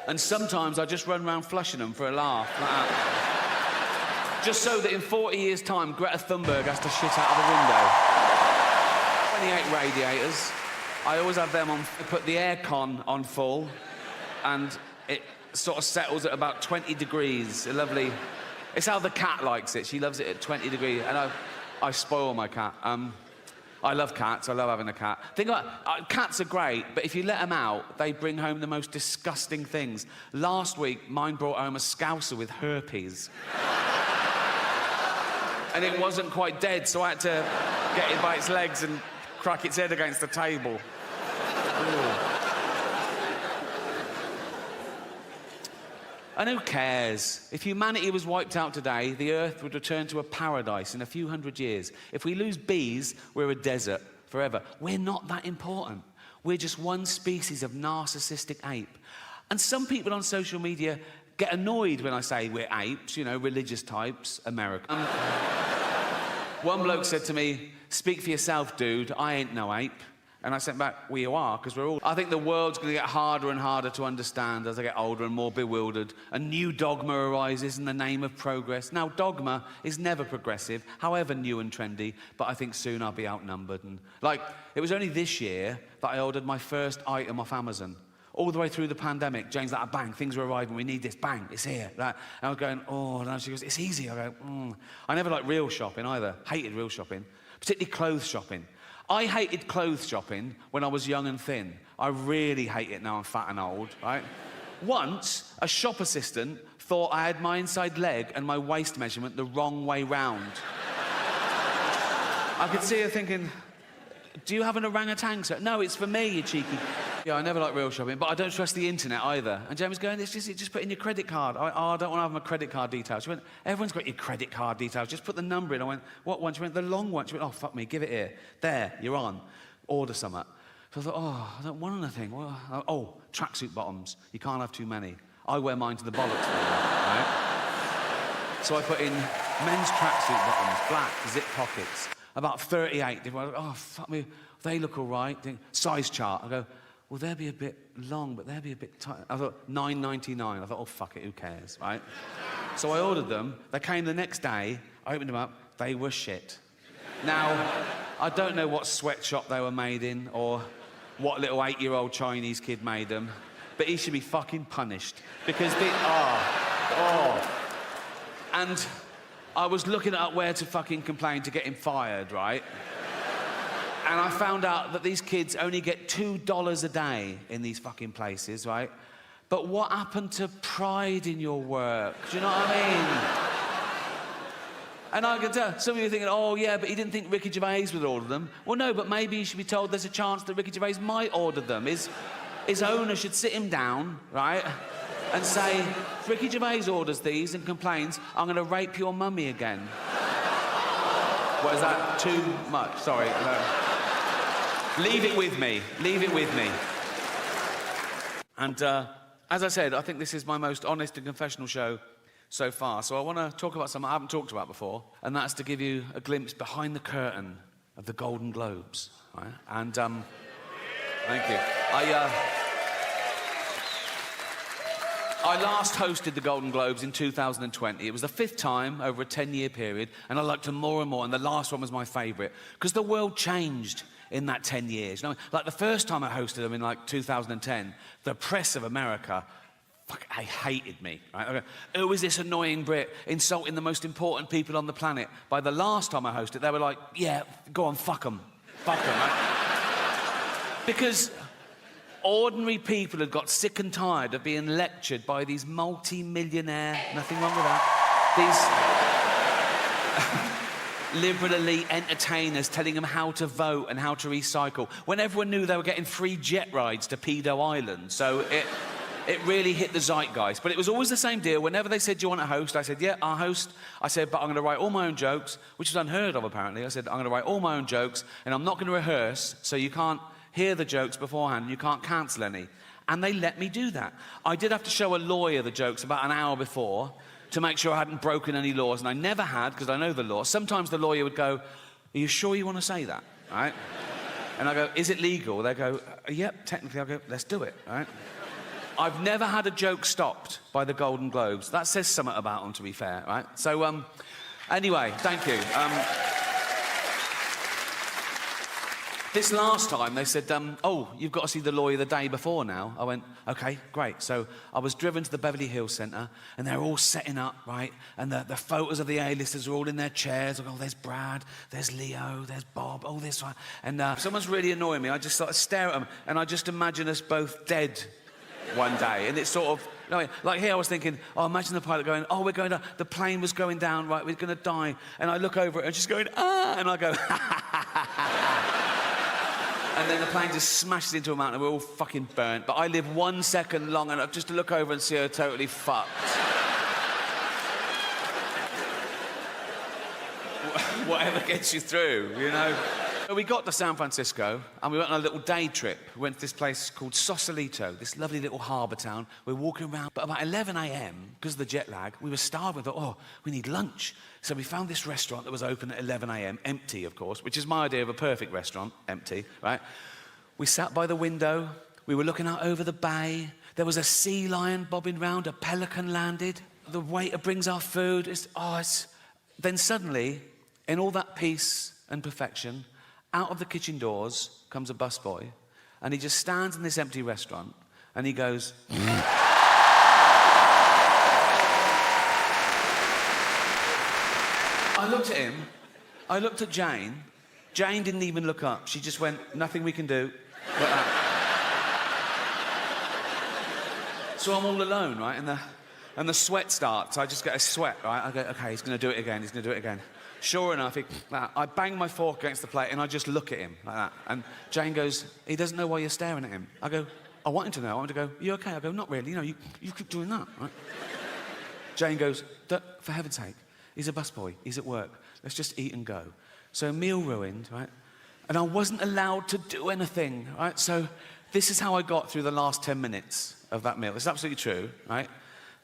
And sometimes I just run around flushing them for a laugh, like that. Just so that in 40 years' time, Greta Thunberg has to shit out of the window. 28 radiators. I always have them on, put the aircon on full, and it sort of settles at about 20 degrees. A lovely... It's how the cat likes it. She loves it at 20 degrees, and I spoil my cat. I love cats. I love having a cat. Think about cats are great, but if you let them out, they bring home the most disgusting things. Last week, mine brought home a scouser with herpes. And it wasn't quite dead, so I had to get it by its legs and crack its head against the table. Ooh. And who cares? If humanity was wiped out today, the Earth would return to a paradise in a few hundred years. If we lose bees, we're a desert forever. We're not that important. We're just one species of narcissistic ape. And some people on social media get annoyed when I say we're apes, you know, religious types, American. One bloke said to me, "Speak for yourself, dude, I ain't no ape." And I said back, "Well, you are, because we're all..." I think the world's going to get harder and harder to understand as I get older and more bewildered. A new dogma arises in the name of progress. Now, dogma is never progressive, however new and trendy, but I think soon I'll be outnumbered. And, like, it was only this year that I ordered my first item off Amazon. All the way through the pandemic, Jane's like, bang, things are arriving, we need this, bang, it's here. Like, and I was going, oh, and she goes, it's easy. I go, I never liked real shopping either. Hated real shopping, particularly clothes shopping. I hated clothes shopping when I was young and thin. I really hate it now I'm fat and old, right? Once, a shop assistant thought I had my inside leg and my waist measurement the wrong way round. I could see her thinking, "Do you have an orangutan, sir?" "No, it's for me, you cheeky..." Yeah, I never like real shopping, but I don't trust the internet either. And Jen was going, it's just put in your credit card. I don't want to have my credit card details. She went, "Everyone's got your credit card details, just put the number in." I went, "What one?" She went, "The long one." She went, "Oh, fuck me, give it here. There, you're on. Order something." So I thought, oh, I don't want anything. Well, oh, tracksuit bottoms. You can't have too many. I wear mine to the bollocks, right? So I put in men's tracksuit bottoms, black, zip pockets. About 38 different. Oh, fuck me, they look all right. Size chart. I go, well, they'll be a bit long, but they'll be a bit tight. I thought, $9.99. I thought, oh, fuck it, who cares, right? So I ordered them. They came the next day. I opened them up. They were shit. Now, I don't know what sweatshop they were made in or what little 8-year-old Chinese kid made them, but he should be fucking punished because they... And I was looking up where to fucking complain to get him fired, right? And I found out that these kids only get $2 a day in these fucking places, right? But what happened to pride in your work? Do you know what I mean? And I can tell, some of you are thinking, oh, yeah, but he didn't think Ricky Gervais would order them. Well, no, but maybe you should be told there's a chance that Ricky Gervais might order them. His owner should sit him down, right, and say, if Ricky Gervais orders these and complains, I'm going to rape your mummy again. What, is that too much? Sorry. No. Leave it with me. Leave it with me. And as I said, I think this is my most honest and confessional show so far. So I want to talk about something I haven't talked about before, and that's to give you a glimpse behind the curtain of the Golden Globes. Right? And thank you. I last hosted the Golden Globes in 2020. It was the 5th time over a 10-year period, and I liked them more and more, and the last one was my favourite, because the world changed in that 10 years. You know, like the first time I hosted them in like 2010, the press of America, they hated me. Right? Who is this annoying Brit insulting the most important people on the planet? By the last time I hosted, they were like, yeah, go on, fuck them. Fuck them, right? Because ordinary people had got sick and tired of being lectured by these multi-millionaire, nothing wrong with that, these liberal elite entertainers telling them how to vote and how to recycle, when everyone knew they were getting free jet rides to Pedo Island. So it really hit the zeitgeist. But it was always the same deal. Whenever they said, do you want to host? I said, yeah, I'll host. I said, but I'm going to write all my own jokes, which is unheard of, apparently. I said, I'm going to write all my own jokes, and I'm not going to rehearse, so you can't hear the jokes beforehand, you can't cancel any. And they let me do that. I did have to show a lawyer the jokes about an hour before to make sure I hadn't broken any laws, and I never had, because I know the law. Sometimes the lawyer would go, are you sure you want to say that? Right? And I go, is it legal? They go, yep, technically. I go, let's do it. Right? I've never had a joke stopped by the Golden Globes. That says something about them, to be fair, right? So, anyway, thank you. This last time, they said, oh, you've got to see the lawyer the day before now. I went, OK, great. So I was driven to the Beverly Hills Centre, and they're all setting up, right? And the photos of the A-listers are all in their chairs. I go, oh, there's Brad, there's Leo, there's Bob, all this one. And someone's really annoying me. I just sort of stare at them, and I just imagine us both dead one day. And it's sort of, you know, like here I was thinking, oh, imagine the pilot going, oh, we're going to, the plane was going down, right, we're going to die. And I look over it, and she's going, ah, and I go, ha, ha, ha, ha, ha. And then the plane just smashes into a mountain and we're all fucking burnt. But I live 1 second long enough just to look over and see her totally fucked. Whatever gets you through, you know? We got to San Francisco and we went on a little day trip. We went to this place called Sausalito, this lovely little harbour town. We're walking around, but about 11 a.m, because of the jet lag, we were starving. We thought, oh, we need lunch. So we found this restaurant that was open at 11 a.m, empty, of course, which is my idea of a perfect restaurant, empty, right? We sat by the window. We were looking out over the bay. There was a sea lion bobbing round. A pelican landed. The waiter brings our food. Then suddenly, in all that peace and perfection, out of the kitchen doors comes a busboy, and he just stands in this empty restaurant, and he goes... I looked at him, I looked at Jane. Jane didn't even look up. She just went, nothing we can do. Like that. So I'm all alone, right? And the sweat starts. I just get a sweat, right? I go, okay, he's going to do it again. He's going to do it again. Sure enough, I bang my fork against the plate and I just look at him like that. And Jane goes, he doesn't know why you're staring at him. I go, I want him to know. I want him to go, you okay? I go, not really. You know, you keep doing that, right? Jane goes, for heaven's sake, he's a busboy. He's at work. Let's just eat and go. So meal ruined, right? And I wasn't allowed to do anything, right? So this is how I got through the last 10 minutes of that meal. It's absolutely true, right?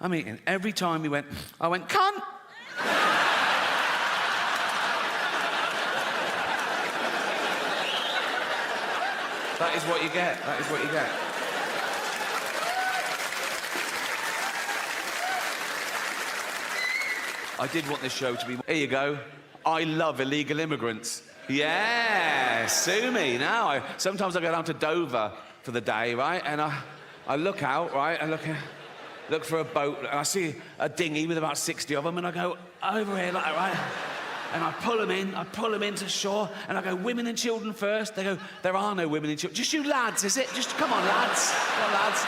I'm eating. Every time he went, I went, cunt! That is what you get. That is what you get. I did want this show to be... Here you go. I love illegal immigrants. Yeah, sue me now. Sometimes I go down to Dover for the day, right? And I look out, right? I look for a boat, and I see a dinghy with about 60 of them, and I go over here, like, right? And I pull them into shore, and I go, women and children first. They go, there are no women and children. Just you lads, is it? Just, come on, lads. Come on, lads.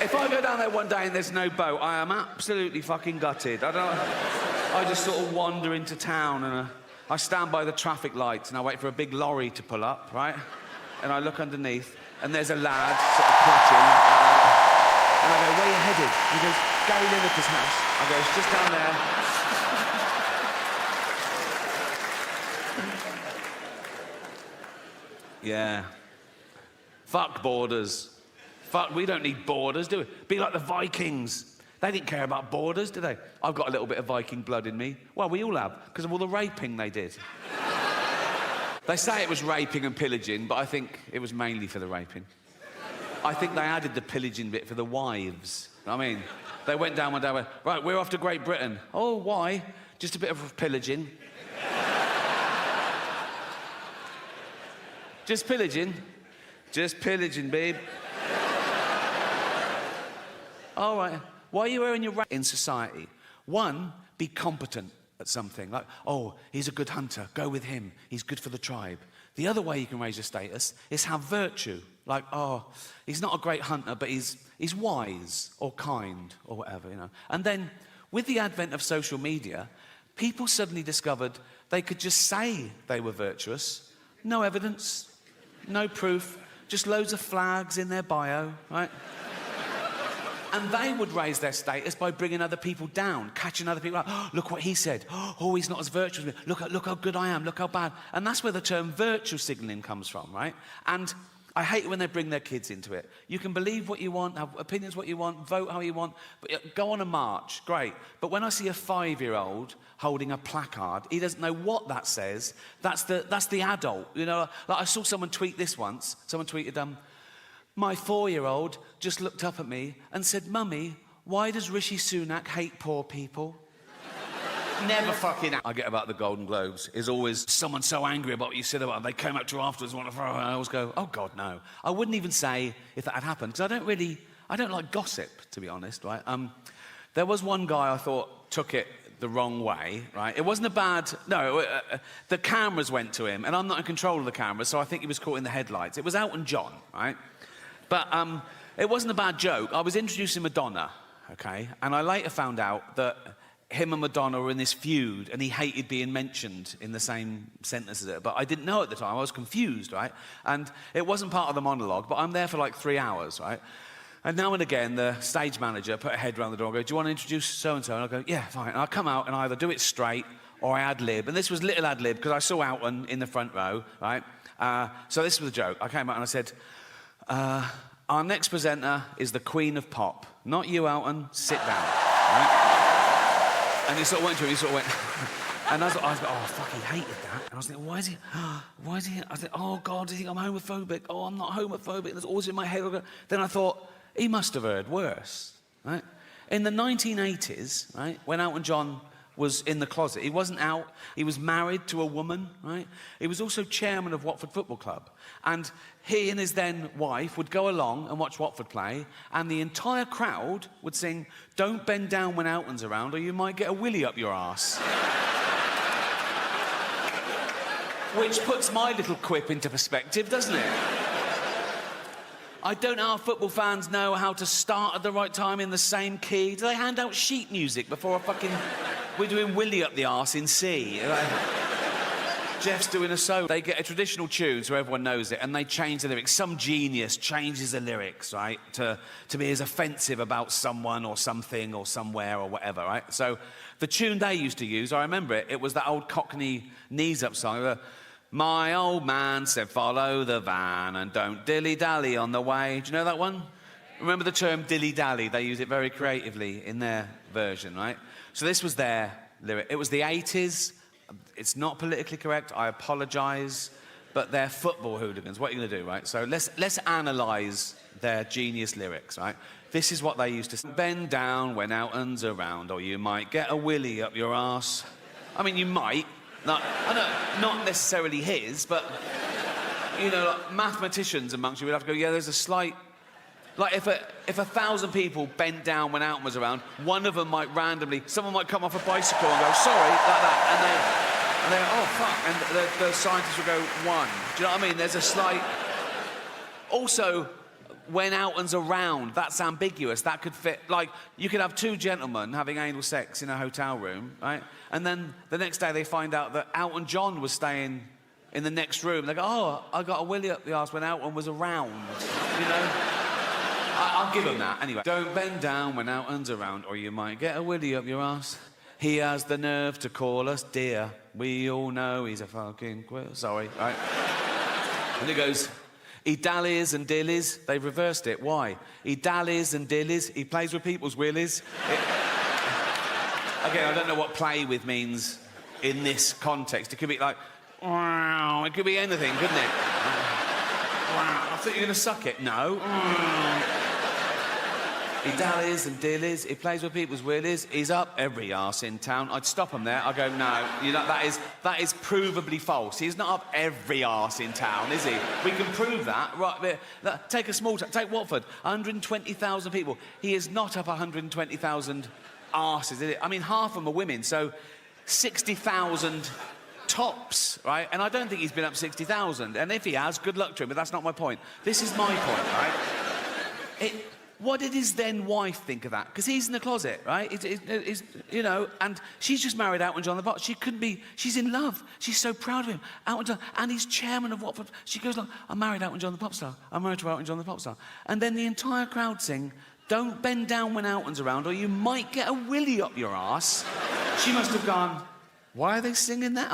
If I go down there one day and there's no boat, I am absolutely fucking gutted. I just sort of wander into town, and I stand by the traffic lights, and I wait for a big lorry to pull up, right? And I look underneath, and there's a lad sort of clutching. And I go, where are you headed? He goes, Gary Lineker's house. I go, it's just down there. Yeah. Fuck borders. Fuck, we don't need borders, do we? Be like the Vikings. They didn't care about borders, did they? I've got a little bit of Viking blood in me. Well, we all have, because of all the raping they did. They say it was raping and pillaging, but I think it was mainly for the raping. I think they added the pillaging bit for the wives. I mean, they went down one day and went, right, we're off to Great Britain. Oh, why? Just a bit of pillaging. Just pillaging. Just pillaging, babe. All right. Why are you wearing your in society? One, be competent at something. Like, oh, he's a good hunter. Go with him. He's good for the tribe. The other way you can raise your status is have virtue. Like, oh, he's not a great hunter, but he's wise or kind or whatever, you know. And then, with the advent of social media, people suddenly discovered they could just say they were virtuous. No evidence, no proof, just loads of flags in their bio, right? And they would raise their status by bringing other people down, catching other people out. Oh, look what he said. Oh, he's not as virtuous as me. Look how good I am. Look how bad. And that's where the term virtue signalling comes from, right? And I hate it when they bring their kids into it. You can believe what you want, have opinions what you want, vote how you want, but go on a march, great. But when I see a 5-year-old holding a placard, he doesn't know what that says. That's the adult, you know. Like I saw someone tweet this once. Someone tweeted, my 4-year-old just looked up at me and said, Mummy, why does Rishi Sunak hate poor people? Never fucking... I get about the Golden Globes is always someone so angry about what you said about them. They came up to you afterwards and want to throw, and I always go, oh, God, no. I wouldn't even say if that had happened, because I don't like gossip, to be honest, right? There was one guy I thought took it the wrong way, right? It wasn't a bad... No, the cameras went to him, and I'm not in control of the cameras, so I think he was caught in the headlights. It was Elton John, right? But it wasn't a bad joke. I was introducing Madonna, okay? And I later found out that him and Madonna were in this feud, and he hated being mentioned in the same sentence as it. But I didn't know at the time. I was confused, right? And it wasn't part of the monologue, but I'm there for like 3 hours, right? And now and again, the stage manager put a head round the door and go, do you want to introduce so-and-so? And I go, yeah, fine. And I come out and I either do it straight or I ad-lib. And this was little ad-lib because I saw Elton in the front row, right? So this was the joke. I came out and I said, our next presenter is the Queen of Pop. Not you, Elton. Sit down, right? And he sort of went to him, he sort of went... And I was like, oh, fuck, he hated that. And I was thinking, why is he... I was like, oh, God, do you think I'm homophobic? Oh, I'm not homophobic. That's always in my head. Then I thought, he must have heard worse, right? In the 1980s, right, when Elton John was in the closet, he wasn't out. He was married to a woman, right? He was also chairman of Watford Football Club. And he and his then wife would go along and watch Watford play, and the entire crowd would sing, don't bend down when Elton's around or you might get a willy up your arse. Which puts my little quip into perspective, doesn't it? I don't know how football fans know how to start at the right time in the same key. Do they hand out sheet music before a fucking... We're doing Willy up the arse in C. Jeff's doing a solo. They get a traditional tune so everyone knows it, and they change the lyrics. Some genius changes the lyrics, right, to be as offensive about someone or something or somewhere or whatever, right? So the tune they used to use, I remember it, it was that old Cockney knees-up song. My old man said, follow the van and don't dilly-dally on the way. Do you know that one? Remember the term dilly-dally? They use it very creatively in their version, right? So this was their lyric. It was the 80s. It's not politically correct. I apologise. But they're football hooligans. What are you going to do, right? So let's analyse their genius lyrics, right? This is what they used to say. Bend down when Elton's around, or you might get a willy up your arse. I mean, you might. Not necessarily his, but, you know, like mathematicians amongst you would have to go, yeah, there's a slight... Like, if 1,000 people bent down when Elton was around, one of them might randomly... Someone might come off a bicycle and go, sorry, like that, and they oh, fuck, and the scientists will go, 1. Do you know what I mean? There's a slight... Also, when Elton's around, that's ambiguous. That could fit... Like, you could have 2 gentlemen having anal sex in a hotel room, right? And then the next day they find out that Elton John was staying in the next room. They go, oh, I got a willy up the arse when Elton was around, you know? I'll give him that. Anyway, don't bend down when Elton's around or you might get a willy up your arse. He has the nerve to call us dear. We all know he's a fucking quill. Sorry, right? And it goes, he dallies and dillies. They've reversed it. Why? He dallies and dillies. He plays with people's willies. Again, I don't know what play with means in this context. It could be like, wow. It could be anything, couldn't it? Wow. I thought you were going to suck it. No. He dallies and dillies. He plays with people's willies. He's up every arse in town. I'd stop him there. I'd go, no, you know, that is provably false. He's not up every arse in town, is he? We can prove that. Right, take a small town. Take Watford. 120,000 people. He is not up 120,000 arses, is it? I mean, half of them are women, so 60,000 tops, right? And I don't think he's been up 60,000. And if he has, good luck to him, but that's not my point. This is my point, right? What did his then wife think of that? Because he's in the closet, right? You know, and she's just married Elton John the Pop. She couldn't be... She's in love. She's so proud of him. Elton John, and he's chairman of Watford. She goes like, I'm married to Elton John the Pop star. I'm married to Elton John the Pop star. And then the entire crowd sing, don't bend down when Elton's around or you might get a willy up your arse. She must have gone, why are they singing that?